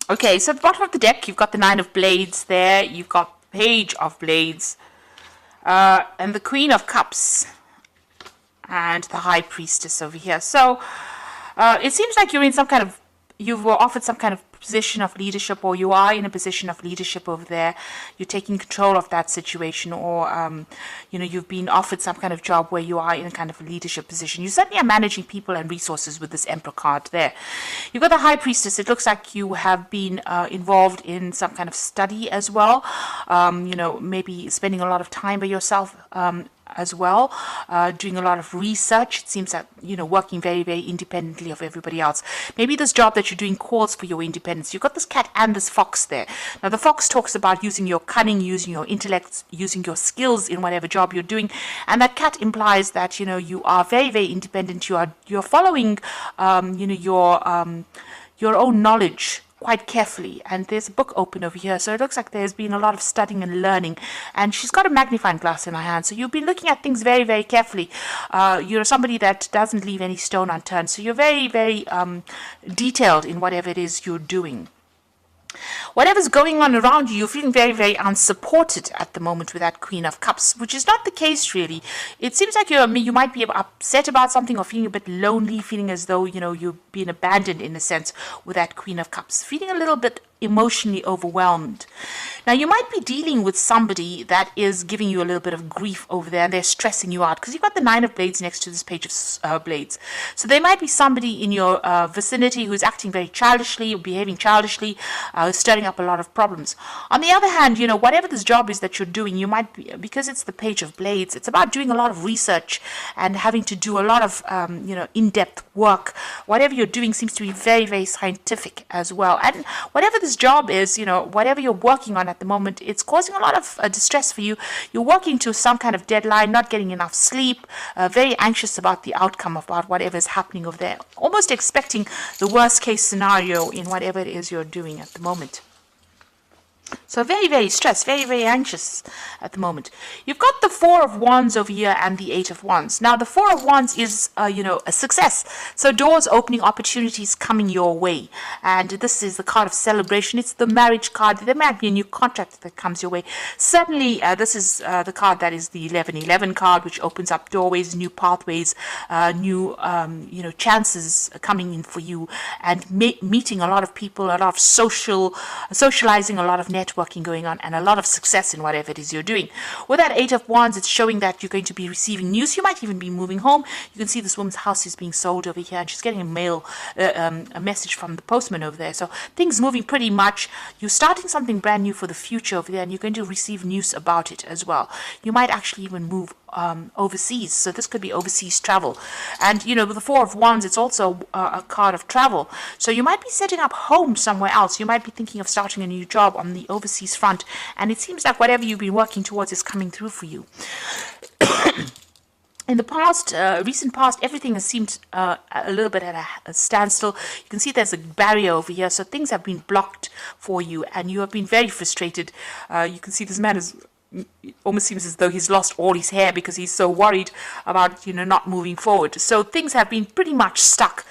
Okay, so at the bottom of the deck, you've got the Nine of Blades there. You've got Page of Blades. And the Queen of Cups. And the High Priestess over here. So it seems like you're in some kind of, you were offered some kind of position of leadership, or you are in a position of leadership over there. You're taking control of that situation, or you've been offered some kind of job where you are in a kind of a leadership position. You certainly are managing people and resources with this Emperor card there. You've got the High Priestess. It looks like you have been involved in some kind of study as well. Maybe spending a lot of time by yourself as well, doing a lot of research. It seems that, working very, very independently of everybody else. Maybe this job that you're doing calls for your independence. You've got this cat and this fox there. Now, the fox talks about using your cunning, using your intellect, using your skills in whatever job you're doing. And that cat implies that, you are very, very independent. You're following, your own knowledge quite carefully, and there's a book open over here, so it looks like there's been a lot of studying and learning, and she's got a magnifying glass in her hand, so you've been looking at things very, very carefully. You're somebody that doesn't leave any stone unturned, so you're very, very detailed in whatever it is you're doing. Whatever's going on around you, you're feeling very, very unsupported at the moment with that Queen of Cups, which is not the case really. It seems like you might be upset about something, or feeling a bit lonely, feeling as though, you've been abandoned in a sense with that Queen of Cups, feeling a little bit emotionally overwhelmed. Now, you might be dealing with somebody that is giving you a little bit of grief over there, and they're stressing you out, because you've got the Nine of Blades next to this Page of Blades. So there might be somebody in your vicinity who's acting very childishly, or behaving childishly, stirring up a lot of problems. On the other hand, whatever this job is that you're doing, you might be, because it's the Page of Blades, it's about doing a lot of research and having to do a lot of, in-depth work. Whatever you're doing seems to be very, very scientific as well. And whatever this job is, whatever you're working on at the moment, it's causing a lot of distress for you. You're working to some kind of deadline, not getting enough sleep, very anxious about the outcome, about whatever is happening over there, almost expecting the worst case scenario in whatever it is you're doing at the moment. So very, very stressed, very, very anxious at the moment. You've got the Four of Wands over here and the Eight of Wands. Now, the Four of Wands is, a success. So doors opening, opportunities coming your way. And this is the card of celebration. It's the marriage card. There might be a new contract that comes your way. Certainly, this is the card that is the 1111 card, which opens up doorways, new pathways, new, chances coming in for you, and meeting a lot of people, a lot of socializing, a lot of networking going on, and a lot of success in whatever it is you're doing. With that Eight of Wands, it's showing that you're going to be receiving news. You might even be moving home. You can see this woman's house is being sold over here, and she's getting a message from the postman over there. So things moving pretty much. You're starting something brand new for the future over there, and you're going to receive news about it as well. You might actually even move overseas, so this could be overseas travel. And with the Four of Wands, it's also a card of travel, so you might be setting up home somewhere else. You might be thinking of starting a new job on the overseas front, and it seems like whatever you've been working towards is coming through for you. In the past, recent past, everything has seemed a little bit at a standstill. You can see there's a barrier over here, so things have been blocked for you, and you have been very frustrated. You can see this man is, it almost seems as though he's lost all his hair because he's so worried about, not moving forward. So things have been pretty much stuck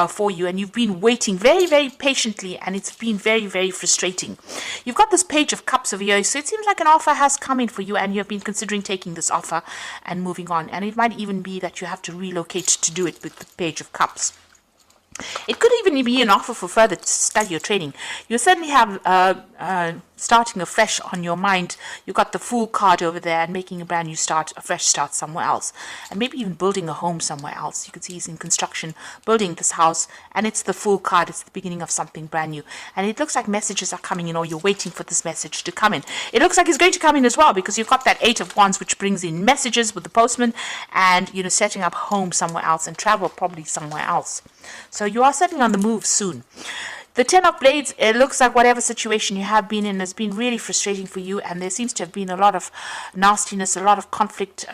for you, and you've been waiting very, very patiently, and it's been very, very frustrating. You've got this Page of Cups over here, so it seems like an offer has come in for you, and you have been considering taking this offer and moving on. And it might even be that you have to relocate to do it with the Page of Cups. It could even be an offer for further study or training. You certainly have starting afresh on your mind. You've got the Fool card over there, and making a brand new start, a fresh start somewhere else. And maybe even building a home somewhere else. You can see he's in construction, building this house, and it's the Fool card. It's the beginning of something brand new. And it looks like messages are coming in, or you're waiting for this message to come in. It looks like it's going to come in as well, because you've got that Eight of Wands, which brings in messages with the postman, and, setting up home somewhere else, and travel probably somewhere else. So you are certainly on the move soon. The Ten of Blades, it looks like whatever situation you have been in has been really frustrating for you, and there seems to have been a lot of nastiness, a lot of conflict,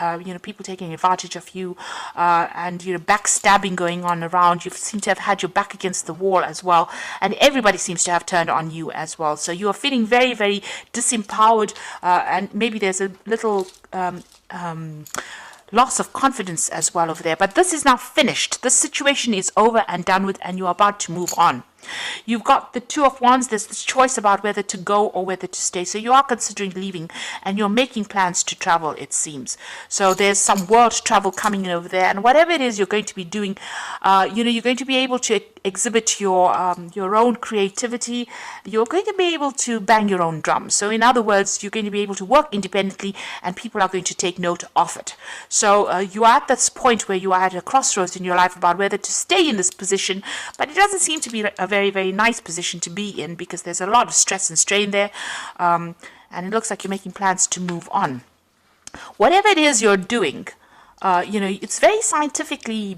people taking advantage of you, and, backstabbing going on around. You seem to have had your back against the wall as well, and everybody seems to have turned on you as well. So you are feeling very, very disempowered, and maybe there's a little loss of confidence as well over there. But this is now finished. This situation is over and done with, and you're about to move on. You've got the Two of Wands. There's this choice about whether to go or whether to stay. So you are considering leaving and you're making plans to travel, it seems. So there's some world travel coming in over there. And whatever it is you're going to be doing, you're going to be able to exhibit your own creativity. You're going to be able to bang your own drum. So in other words, you're going to be able to work independently and people are going to take note of it. So you are at this point where you are at a crossroads in your life about whether to stay in this position, but it doesn't seem to be a very, very nice position to be in because there's a lot of stress and strain there, and it looks like you're making plans to move on. Whatever it is you're doing, it's very science-based.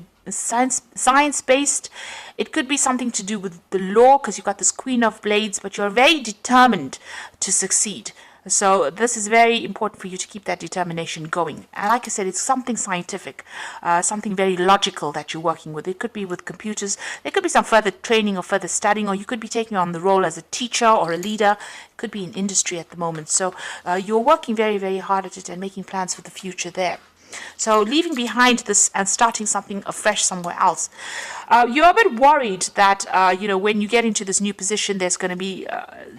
It could be something to do with the law because you've got this Queen of Blades, but you're very determined to succeed. So this is very important for you to keep that determination going. And like I said, it's something scientific, something very logical that you're working with. It could be with computers. There could be some further training or further studying, or you could be taking on the role as a teacher or a leader. It could be in industry at the moment. So you're working very, very hard at it and making plans for the future there. So leaving behind this and starting something afresh somewhere else. You're a bit worried that, when you get into this new position, there's going to be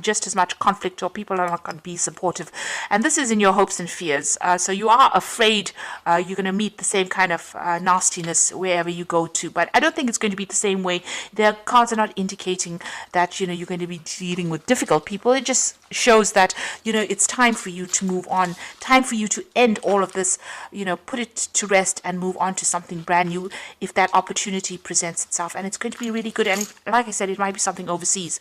just as much conflict or people are not going to be supportive. And this is in your hopes and fears. So you are afraid you're going to meet the same kind of nastiness wherever you go to. But I don't think it's going to be the same way. Their cards are not indicating that, you're going to be dealing with difficult people. It just shows that, it's time for you to move on, time for you to end all of this, put it to rest and move on to something brand new if that opportunity presents itself. And it's going to be really good. And like I said, it might be something overseas.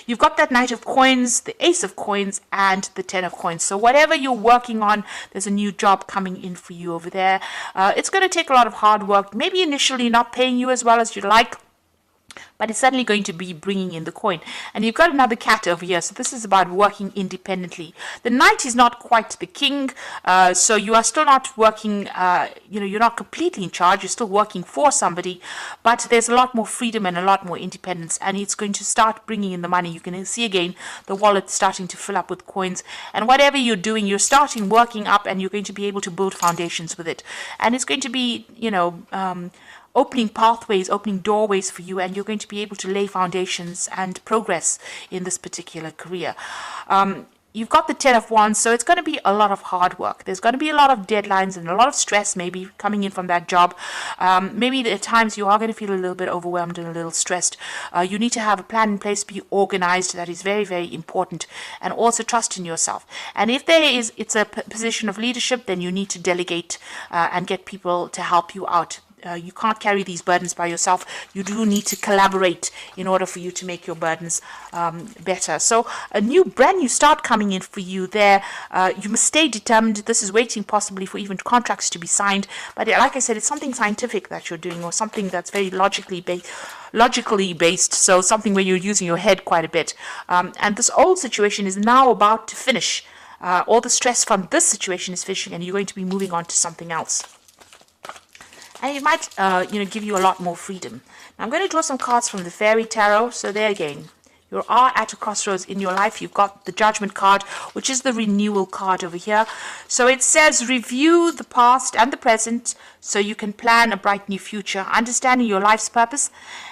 You've got that Knight of Coins, the Ace of Coins, and the Ten of Coins. So whatever you're working on, there's a new job coming in for you over there. It's going to take a lot of hard work, maybe initially not paying you as well as you'd like, but it's certainly going to be bringing in the coin. And you've got another cat over here. So this is about working independently. The knight is not quite the king. So you are still not working, you're not completely in charge. You're still working for somebody. But there's a lot more freedom and a lot more independence. And it's going to start bringing in the money. You can see again the wallet starting to fill up with coins. And whatever you're doing, you're starting working up and you're going to be able to build foundations with it. And it's going to be, opening pathways, opening doorways for you, and you're going to be able to lay foundations and progress in this particular career. You've got the Ten of Wands, so it's going to be a lot of hard work. There's going to be a lot of deadlines and a lot of stress maybe coming in from that job. Maybe at times you are going to feel a little bit overwhelmed and a little stressed. You need to have a plan in place, be organized. That is very, very important. And also trust in yourself. And if it's a position of leadership, then you need to delegate and get people to help you out. You can't carry these burdens by yourself. You do need to collaborate in order for you to make your burdens better. So a brand new start coming in for you there. You must stay determined. This is waiting possibly for even contracts to be signed. But like I said, it's something scientific that you're doing or something that's very logically based. So something where you're using your head quite a bit. And this old situation is now about to finish. All the stress from this situation is finishing and you're going to be moving on to something else. And it might, give you a lot more freedom. Now I'm going to draw some cards from the Fairy Tarot. So there again, you are at a crossroads in your life. You've got the Judgment card, which is the renewal card over here. So it says, review the past and the present so you can plan a bright new future, understanding your life's purpose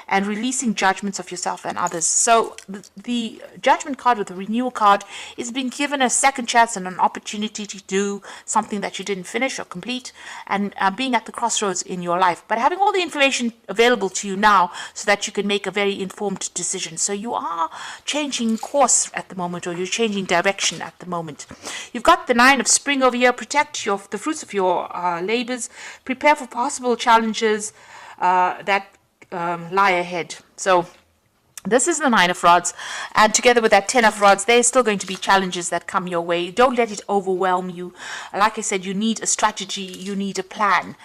and releasing judgments of yourself and others. So the Judgment card or the renewal card is being given a second chance and an opportunity to do something that you didn't finish or complete, and being at the crossroads in your life, but having all the information available to you now so that you can make a very informed decision. So you are changing course at the moment, or you're changing direction at the moment. You've got the Nine of Spring over here. Protect the fruits of your labors. Prepare for possible challenges that lie ahead. So this is the Nine of Rods, and together with that Ten of Rods, there's still going to be challenges that come your way. Don't let it overwhelm you. Like I said, you need a strategy, you need a plan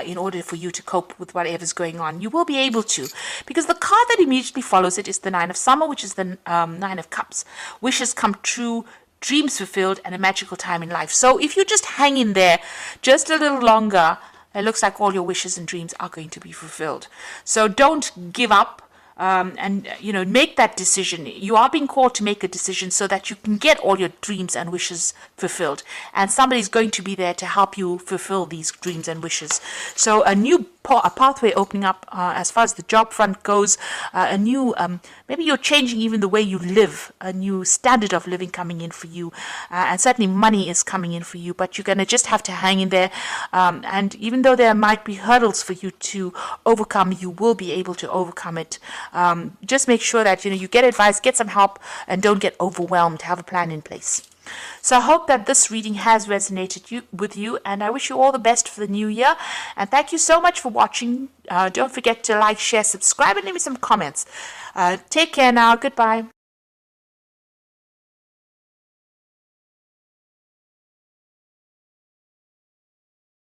in order for you to cope with whatever's going on. You will be able to, because the card that immediately follows it is the Nine of Summer, which is the Nine of Cups. Wishes come true, dreams fulfilled, and a magical time in life. So if you just hang in there just a little longer, it looks like all your wishes and dreams are going to be fulfilled. So don't give up. And make that decision. You are being called to make a decision so that you can get all your dreams and wishes fulfilled, and somebody's going to be there to help you fulfill these dreams and wishes. So a new a pathway opening up as far as the job front goes, a new, maybe you're changing even the way you live, a new standard of living coming in for you, and certainly money is coming in for you, but you're going to just have to hang in there, and even though there might be hurdles for you to overcome, you will be able to overcome it. Just make sure that you get advice, get some help, and don't get overwhelmed. Have a plan in place. So I hope that this reading has resonated with you, and I wish you all the best for the new year. And thank you so much for watching. Don't forget to like, share, subscribe, and leave me some comments. Take care now. Goodbye.